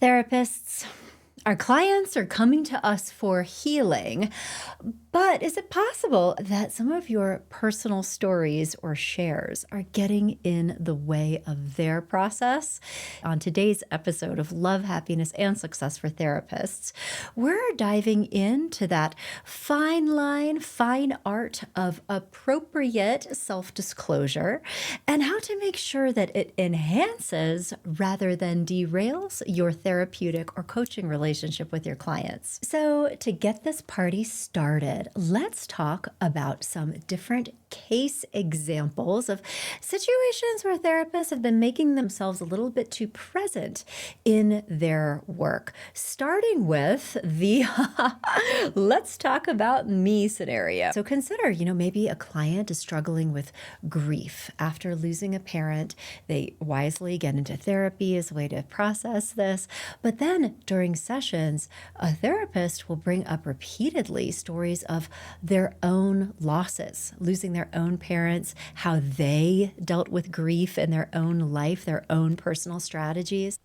Therapists, our clients are coming to us for healing, but is it possible that some of your personal stories or shares are getting in the way of their process? On today's episode of Love, Happiness, and Success for Therapists, we're diving into that fine line, fine art of appropriate self-disclosure and how to make sure that it enhances rather than derails your therapeutic or coaching relationship with your clients. So to get this party started, let's talk about some different case examples of situations where therapists have been making themselves a little bit too present in their work. Starting with the let's talk about me scenario. So consider, maybe a client is struggling with grief after losing a parent. They wisely get into therapy as a way to process this. But then during sessions, a therapist will bring up repeatedly stories of their own losses, losing their own parents, how they dealt with grief in their own life, their own personal strategies.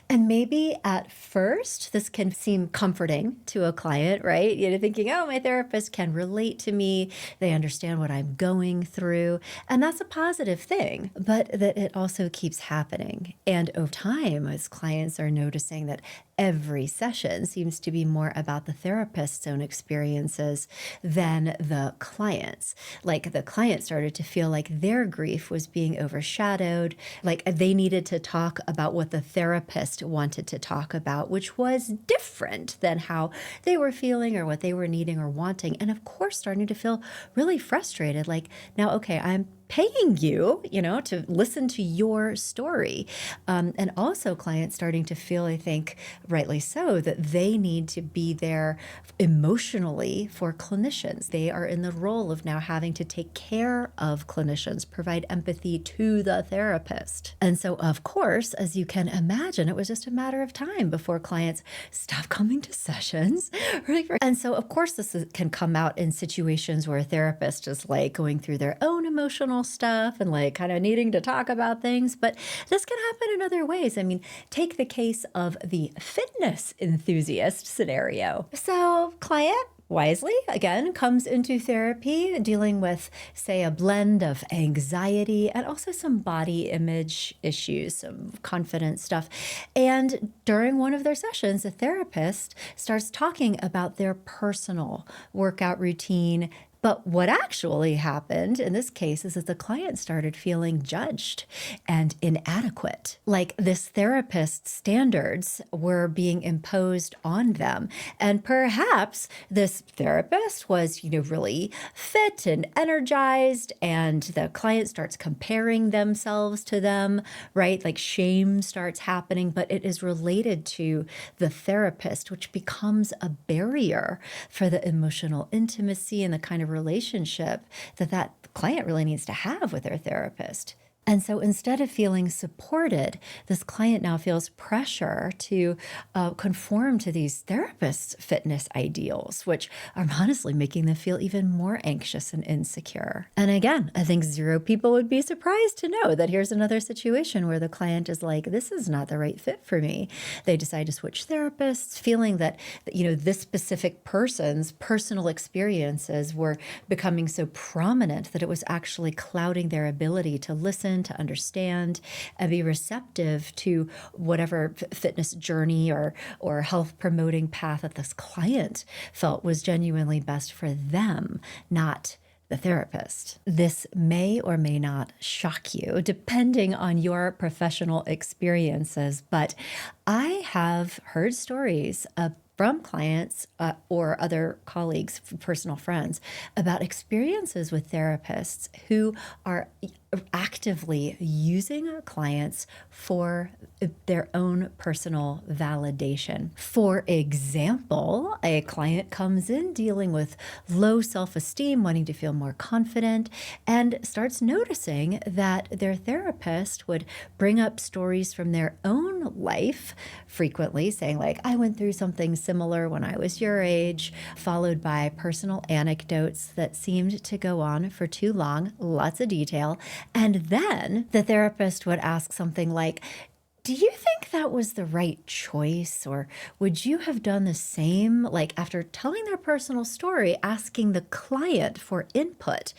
And maybe at first, this can seem comforting to a client, right? Thinking, oh, my therapist can relate to me. They understand what I'm going through. And that's a positive thing, but that it also keeps happening. And over time, as clients are noticing that every session seems to be more about the therapist's own experiences than the client's. Like the client started to feel like their grief was being overshadowed, like they needed to talk about what the therapist wanted to talk about, which was different than how they were feeling or what they were needing or wanting. And of course, starting to feel really frustrated. Like, now, okay, I'm paying you, to listen to your story. And also clients starting to feel, I think, rightly so, that they need to be there emotionally for clinicians. They are in the role of now having to take care of clinicians, provide empathy to the therapist. And so, of course, as you can imagine, it was just a matter of time before clients stopped coming to sessions. Right? And so, of course, can come out in situations where a therapist is like going through their own emotional stuff and like kind of needing to talk about things. But this can happen in other ways. I mean, take the case of the fitness enthusiast scenario. So, client wisely, again, comes into therapy dealing with, say, a blend of anxiety and also some body image issues, some confidence stuff. And during one of their sessions, the therapist starts talking about their personal workout routine. But what actually happened in this case is that the client started feeling judged and inadequate. Like this therapist's standards were being imposed on them. And perhaps this therapist was, really fit and energized, and the client starts comparing themselves to them, right? Like shame starts happening, but it is related to the therapist, which becomes a barrier for the emotional intimacy and the kind of relationship that client really needs to have with their therapist. And so instead of feeling supported, this client now feels pressure to conform to these therapists' fitness ideals, which are honestly making them feel even more anxious and insecure. And again, I think zero people would be surprised to know that here's another situation where the client is like, this is not the right fit for me. They decide to switch therapists, feeling that, this specific person's personal experiences were becoming so prominent that it was actually clouding their ability to listen, to understand, and be receptive to whatever fitness journey or health promoting path that this client felt was genuinely best for them, not the therapist. This may or may not shock you, depending on your professional experiences, but I have heard stories from clients or other colleagues, personal friends, about experiences with therapists who are actively using clients for their own personal validation. For example, a client comes in dealing with low self-esteem, wanting to feel more confident, and starts noticing that their therapist would bring up stories from their own life frequently, saying like, I went through something similar when I was your age, followed by personal anecdotes that seemed to go on for too long, lots of detail. And then the therapist would ask something like, Do you think that was the right choice, or would you have done the same, like after telling their personal story, asking the client for input?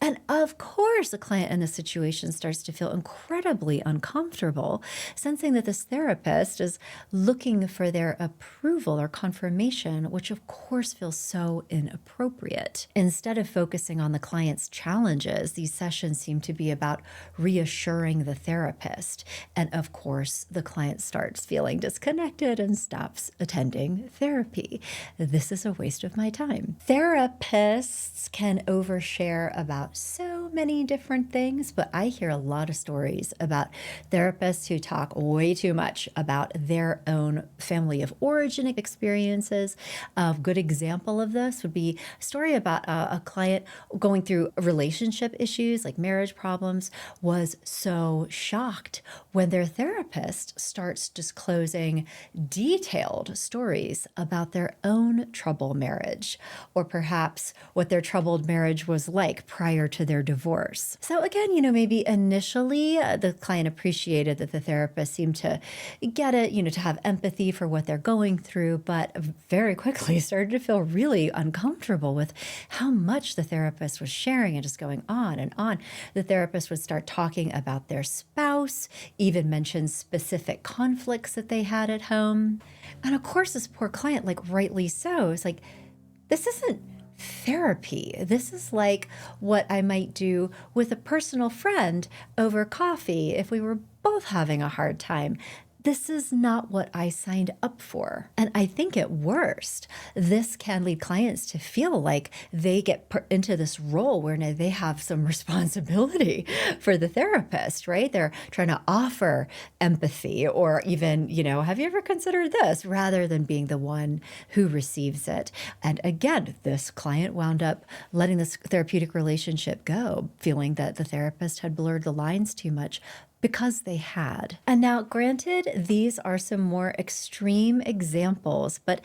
And of course, the client in this situation starts to feel incredibly uncomfortable, sensing that this therapist is looking for their approval or confirmation, which of course feels so inappropriate. Instead of focusing on the client's challenges, these sessions seem to be about reassuring the therapist. And of course, the client starts feeling disconnected and stops attending therapy. This is a waste of my time. Therapists can overshare about so many different things, but I hear a lot of stories about therapists who talk way too much about their own family of origin experiences. A good example of this would be a story about a client going through relationship issues like marriage problems, was so shocked when their therapist starts disclosing detailed stories about their own troubled marriage, or perhaps what their troubled marriage was like prior to their divorce. So again, maybe initially the client appreciated that the therapist seemed to get it, to have empathy for what they're going through, but very quickly started to feel really uncomfortable with how much the therapist was sharing and just going on and on. The therapist would start talking about their spouse, even mention specific conflicts that they had at home. And of course, this poor client, like rightly so, is like, this isn't therapy. This is like what I might do with a personal friend over coffee if we were both having a hard time. This is not what I signed up for. And I think at worst, this can lead clients to feel like they get put into this role where now they have some responsibility for the therapist, right? They're trying to offer empathy, or even, have you ever considered this, rather than being the one who receives it. And again, this client wound up letting this therapeutic relationship go, feeling that the therapist had blurred the lines too much, because they had. And now, granted, these are some more extreme examples, but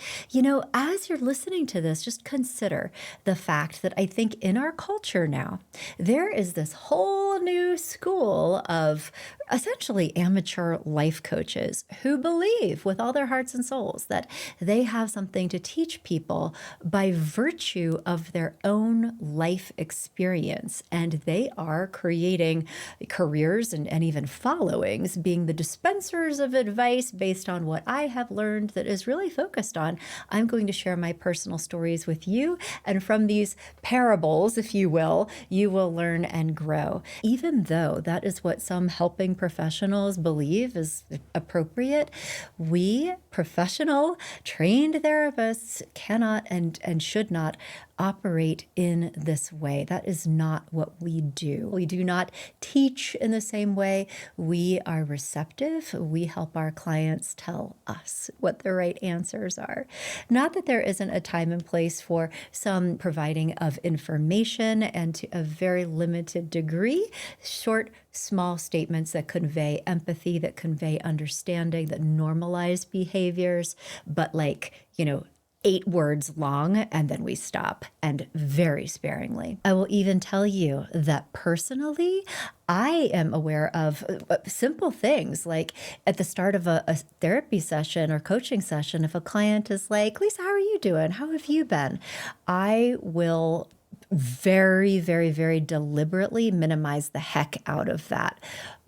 as you're listening to this, just consider the fact that I think in our culture now, there is this whole new school of essentially amateur life coaches who believe with all their hearts and souls that they have something to teach people by virtue of their own life experience. And they are creating careers and even followings, being the dispensers of advice based on what I have learned that is really focused on, I'm going to share my personal stories with you. And from these parables, if you will learn and grow. Even though that is what some helping professionals believe is appropriate, we professional, trained therapists cannot and should not operate in this way. That is not what we do. We do not teach in the same way. We are receptive. We help our clients tell us what the right answers are. Not that there isn't a time and place for some providing of information, and to a very limited degree, short, small statements that convey empathy, that convey understanding, that normalize behaviors, but 8 words long, and then we stop, and very sparingly. I will even tell you that personally, I am aware of simple things like at the start of a therapy session or coaching session, if a client is like, Lisa, how are you doing? How have you been? I will very, very, very deliberately minimize the heck out of that.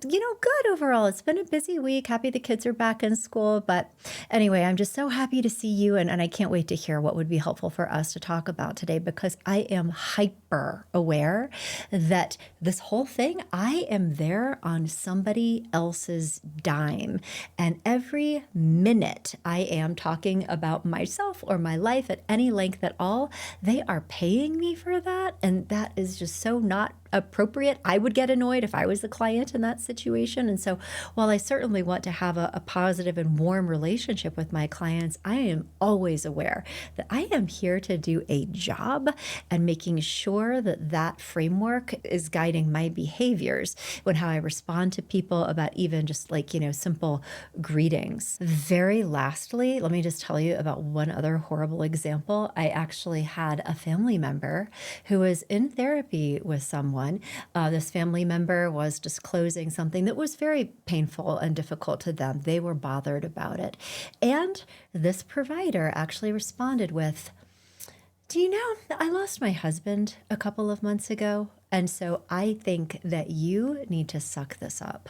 Good overall. It's been a busy week. Happy the kids are back in school. But anyway, I'm just so happy to see you. And I can't wait to hear what would be helpful for us to talk about today, because I am hyper aware that this whole thing, I am there on somebody else's dime. And every minute I am talking about myself or my life at any length at all, they are paying me for that. And that is just so not appropriate. I would get annoyed if I was the client in that situation. And so while I certainly want to have a positive and warm relationship with my clients, I am always aware that I am here to do a job, and making sure that that framework is guiding my behaviors when how I respond to people about even just simple greetings. Very lastly, let me just tell you about one other horrible example. I actually had a family member who was in therapy with someone one. This family member was disclosing something that was very painful and difficult to them. They were bothered about it. And this provider actually responded with, do you know, I lost my husband a couple of months ago, and so I think that you need to suck this up.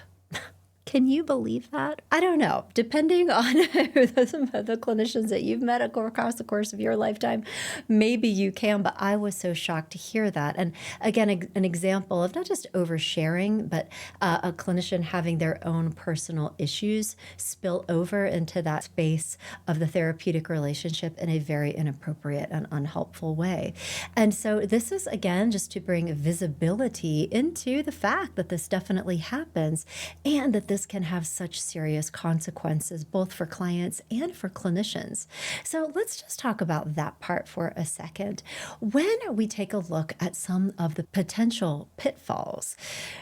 Can you believe that? I don't know. Depending on the clinicians that you've met across the course of your lifetime, maybe you can, but I was so shocked to hear that. And again, an example of not just oversharing, but a clinician having their own personal issues spill over into that space of the therapeutic relationship in a very inappropriate and unhelpful way. And so this is, again, just to bring visibility into the fact that this definitely happens and that this can have such serious consequences, both for clients and for clinicians. So let's just talk about that part for a second. When we take a look at some of the potential pitfalls,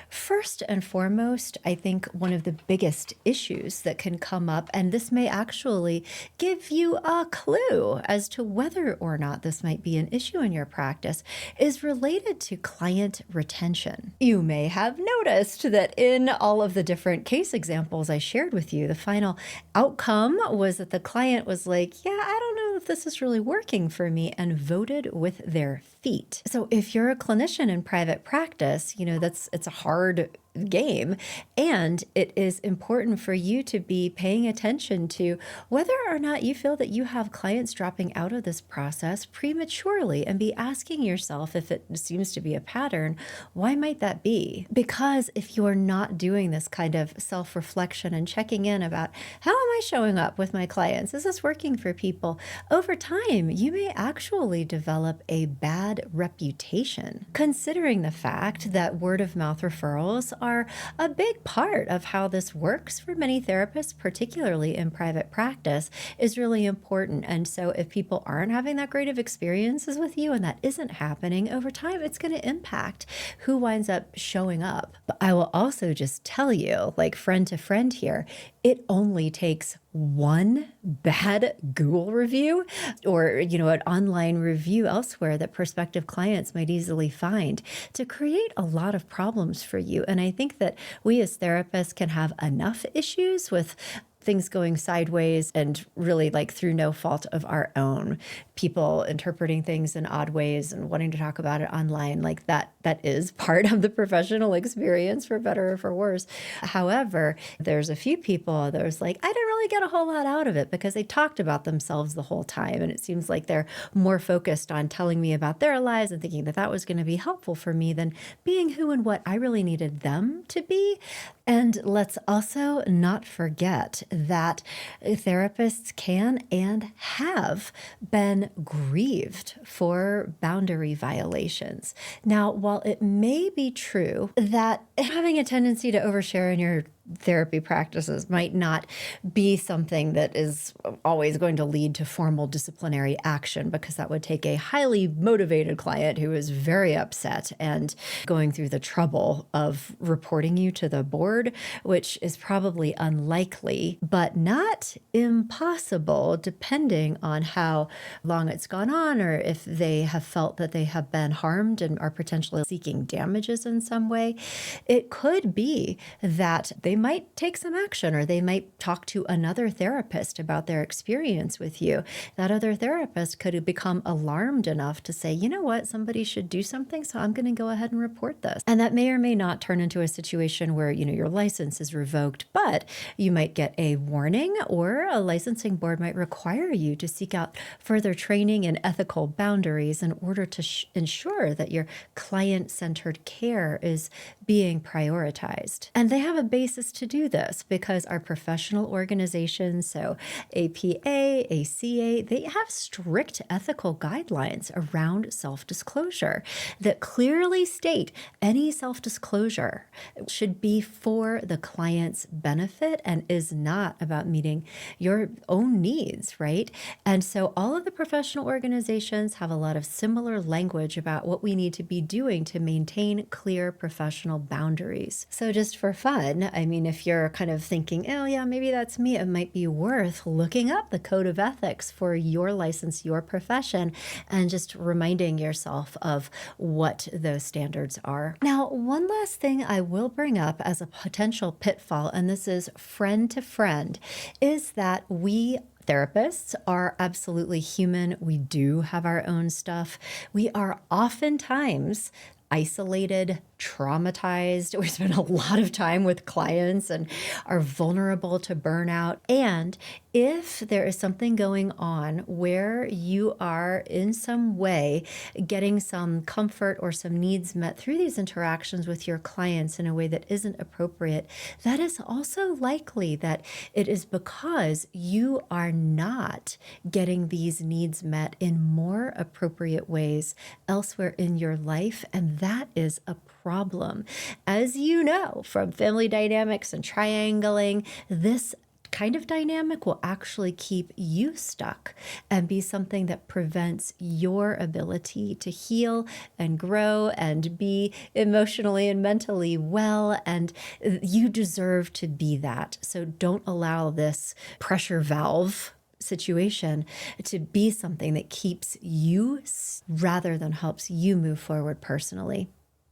first and foremost, I think one of the biggest issues that can come up, and this may actually give you a clue as to whether or not this might be an issue in your practice, is related to client retention. You may have noticed that in all of the different case examples I shared with you, the final outcome was that the client was like, yeah, I don't know if this is really working for me, and voted with their feet. So if you're a clinician in private practice, it's a hard game. And it is important for you to be paying attention to whether or not you feel that you have clients dropping out of this process prematurely, and be asking yourself, if it seems to be a pattern, why might that be? Because if you're not doing this kind of self-reflection and checking in about how am I showing up with my clients? Is this working for people? Over time, you may actually develop a bad reputation, considering the fact that word of mouth referrals are a big part of how this works for many therapists, particularly in private practice, is really important. And so if people aren't having that great of experiences with you and that isn't happening over time, it's going to impact who winds up showing up. But I will also just tell you, like friend to friend here, it only takes one bad Google review or, an online review elsewhere that prospective clients might easily find to create a lot of problems for you. And I think that we as therapists can have enough issues with things going sideways and really through no fault of our own, people interpreting things in odd ways and wanting to talk about it online, that is part of the professional experience, for better or for worse. However, there's a few people that was like, I didn't really get a whole lot out of it because they talked about themselves the whole time. And it seems like they're more focused on telling me about their lives and thinking that that was going to be helpful for me than being who and what I really needed them to be. And let's also not forget that therapists can and have been grieved for boundary violations. Now, while it may be true that having a tendency to overshare in your therapy practices might not be something that is always going to lead to formal disciplinary action, because that would take a highly motivated client who is very upset and going through the trouble of reporting you to the board, which is probably unlikely, but not impossible, depending on how long it's gone on or if they have felt that they have been harmed and are potentially seeking damages in some way. It could be that they might take some action, or they might talk to another therapist about their experience with you. That other therapist could become alarmed enough to say, you know what, somebody should do something, so I'm going to go ahead and report this. And that may or may not turn into a situation where, your license is revoked, but you might get a warning, or a licensing board might require you to seek out further training in ethical boundaries in order to ensure that your client-centered care is being prioritized. And they have a basis to do this because our professional organizations, so APA, ACA, they have strict ethical guidelines around self-disclosure that clearly state any self-disclosure should be for the client's benefit and is not about meeting your own needs, right? And so all of the professional organizations have a lot of similar language about what we need to be doing to maintain clear professional boundaries. So just for fun, mean, if you're kind of thinking, oh, yeah, maybe that's me, it might be worth looking up the code of ethics for your license, your profession, and just reminding yourself of what those standards are. Now, one last thing I will bring up as a potential pitfall, and this is friend to friend, is that we therapists are absolutely human. We do have our own stuff. We are oftentimes isolated, traumatized. We spend a lot of time with clients and are vulnerable to burnout. And if there is something going on where you are in some way getting some comfort or some needs met through these interactions with your clients in a way that isn't appropriate, that is also likely that it is because you are not getting these needs met in more appropriate ways elsewhere in your life. And that is a problem. As you know from family dynamics and triangling, this kind of dynamic will actually keep you stuck and be something that prevents your ability to heal and grow and be emotionally and mentally well. And you deserve to be that. So don't allow this pressure valve situation to be something that keeps you rather than helps you move forward personally.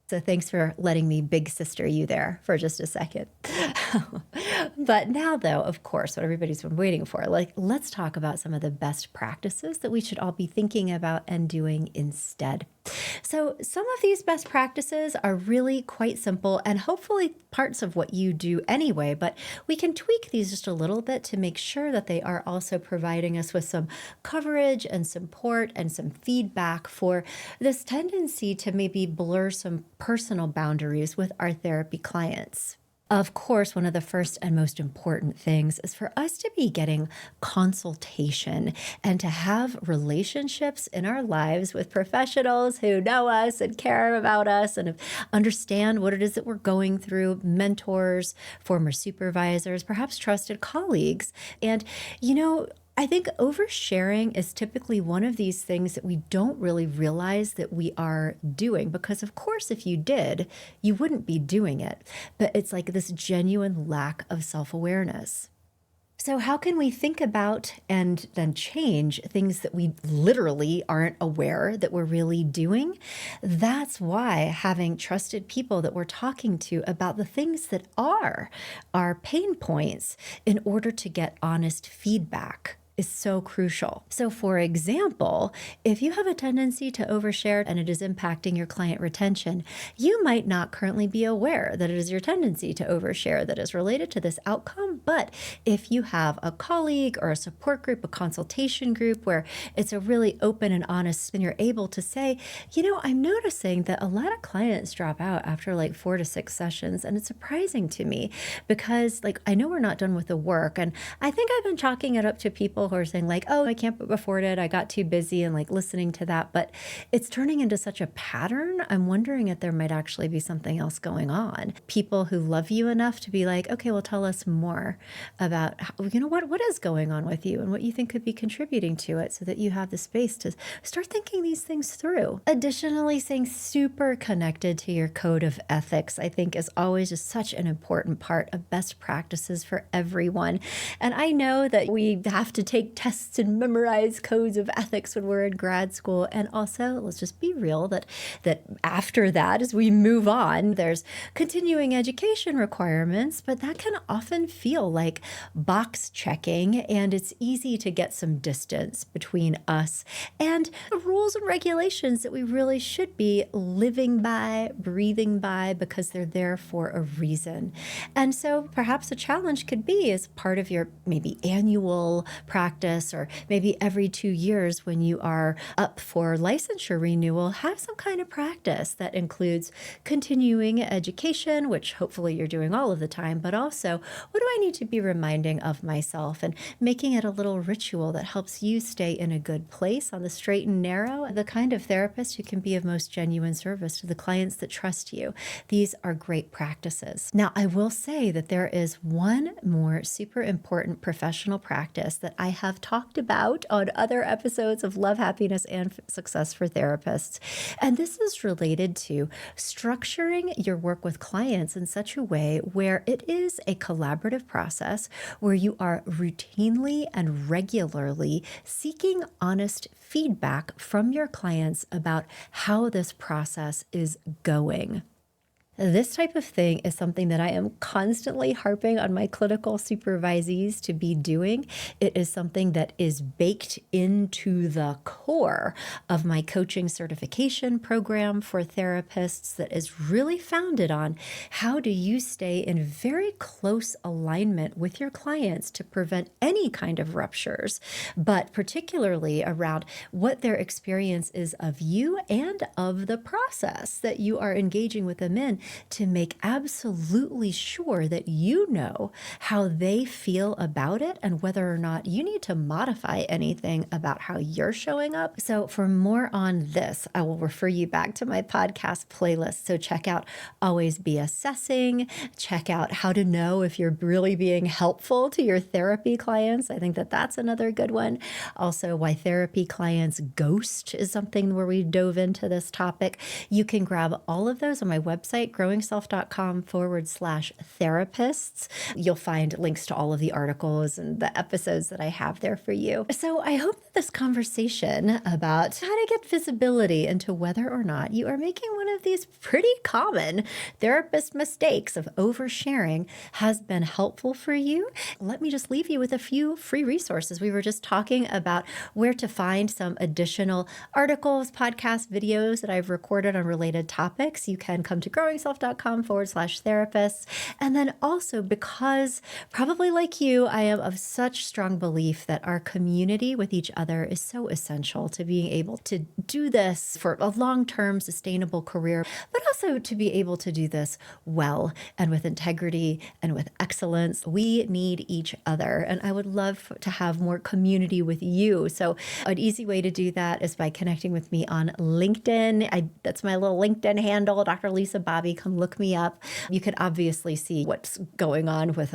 So thanks for letting me big sister you there for just a second. But now, though, of course, what everybody's been waiting for, let's talk about some of the best practices that we should all be thinking about and doing instead. So some of these best practices are really quite simple and hopefully parts of what you do anyway, but we can tweak these just a little bit to make sure that they are also providing us with some coverage and support and some feedback for this tendency to maybe blur some personal boundaries with our therapy clients. Of course, one of the first and most important things is for us to be getting consultation and to have relationships in our lives with professionals who know us and care about us and understand what it is that we're going through, mentors, former supervisors, perhaps trusted colleagues. And, I think oversharing is typically one of these things that we don't really realize that we are doing because, of course, if you did, you wouldn't be doing it. But it's like this genuine lack of self-awareness. So how can we think about and then change things that we literally aren't aware that we're really doing? That's why having trusted people that we're talking to about the things that are our pain points in order to get honest feedback is so crucial. So for example, if you have a tendency to overshare and it is impacting your client retention, you might not currently be aware that it is your tendency to overshare that is related to this outcome. But if you have a colleague or a support group, a consultation group where it's a really open and honest, and you're able to say, I'm noticing that a lot of clients drop out after like 4 to 6 sessions. And it's surprising to me because I know we're not done with the work. And I think I've been chalking it up to people who are saying oh, I can't afford it. I got too busy and listening to that. But it's turning into such a pattern. I'm wondering if there might actually be something else going on. People who love you enough to be okay, well, tell us more about what is going on with you and what you think could be contributing to it so that you have the space to start thinking these things through. Additionally, staying super connected to your code of ethics, I think, is always just such an important part of best practices for everyone. And I know that we have to take tests and memorize codes of ethics when we're in grad school. And also, let's just be real that after that, as we move on, there's continuing education requirements, but that can often feel like box checking, and it's easy to get some distance between us and the rules and regulations that we really should be living by, breathing by, because they're there for a reason. And so perhaps a challenge could be as part of your maybe annual practice or maybe every 2 years when you are up for licensure renewal, have some kind of practice that includes continuing education, which hopefully you're doing all of the time, but also what do I need to be reminding of myself and making it a little ritual that helps you stay in a good place on the straight and narrow, the kind of therapist who can be of most genuine service to the clients that trust you. These are great practices. Now, I will say that there is one more super important professional practice that I have talked about on other episodes of Love, Happiness, and Success for Therapists. And this is related to structuring your work with clients in such a way where it is a collaborative process where you are routinely and regularly seeking honest feedback from your clients about how this process is going. This type of thing is something that I am constantly harping on my clinical supervisees to be doing. It is something that is baked into the core of my coaching certification program for therapists that is really founded on how do you stay in very close alignment with your clients to prevent any kind of ruptures, but particularly around what their experience is of you and of the process that you are engaging with them in, to make absolutely sure that you know how they feel about it and whether or not you need to modify anything about how you're showing up. So for more on this, I will refer you back to my podcast playlist. So check out Always Be Assessing, check out how to know if you're really being helpful to your therapy clients. I think that that's another good one. Also, why therapy clients ghost is something where we dove into this topic. You can grab all of those on my website, growingself.com/therapists. You'll find links to all of the articles and the episodes that I have there for you. So I hope that this conversation about how to get visibility into whether or not you are making one of these pretty common therapist mistakes of oversharing has been helpful for you. Let me just leave you with a few free resources. We were just talking about where to find some additional articles, podcast videos that I've recorded on related topics. You can come to growingself.com/therapists. And then also, because probably like you, I am of such strong belief that our community with each other is so essential to being able to do this for a long-term sustainable career, but also to be able to do this well and with integrity and with excellence. We need each other. And I would love to have more community with you. So an easy way to do that is by connecting with me on LinkedIn. That's my little LinkedIn handle, Dr. Lisa Bobby. Come look me up. You can obviously see what's going on with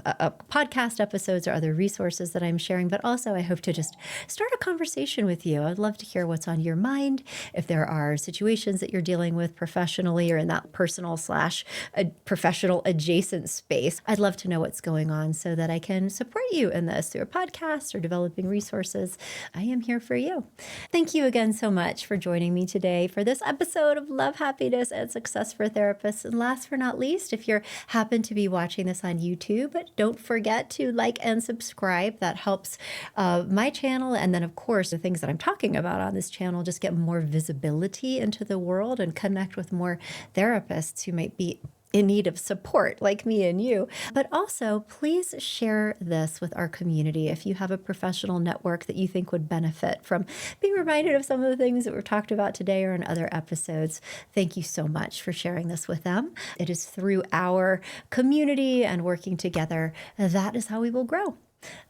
podcast episodes or other resources that I'm sharing, but also I hope to just start a conversation with you. I'd love to hear what's on your mind. If there are situations that you're dealing with professionally or in that personal/professional adjacent space, I'd love to know what's going on so that I can support you in this through a podcast or developing resources. I am here for you. Thank you again so much for joining me today for this episode of Love, Happiness, and Success for Therapists. And last but not least, if you happen to be watching this on YouTube, don't forget to like and subscribe. That helps my channel. And then, of course, the things that I'm talking about on this channel just get more visibility into the world and connect with more therapists who might be in need of support like me and you. But also, please share this with our community if you have a professional network that you think would benefit from being reminded of some of the things that we've talked about today or in other episodes. Thank you so much for sharing this with them. It is through our community and working together that is how we will grow.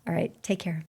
All right, take care.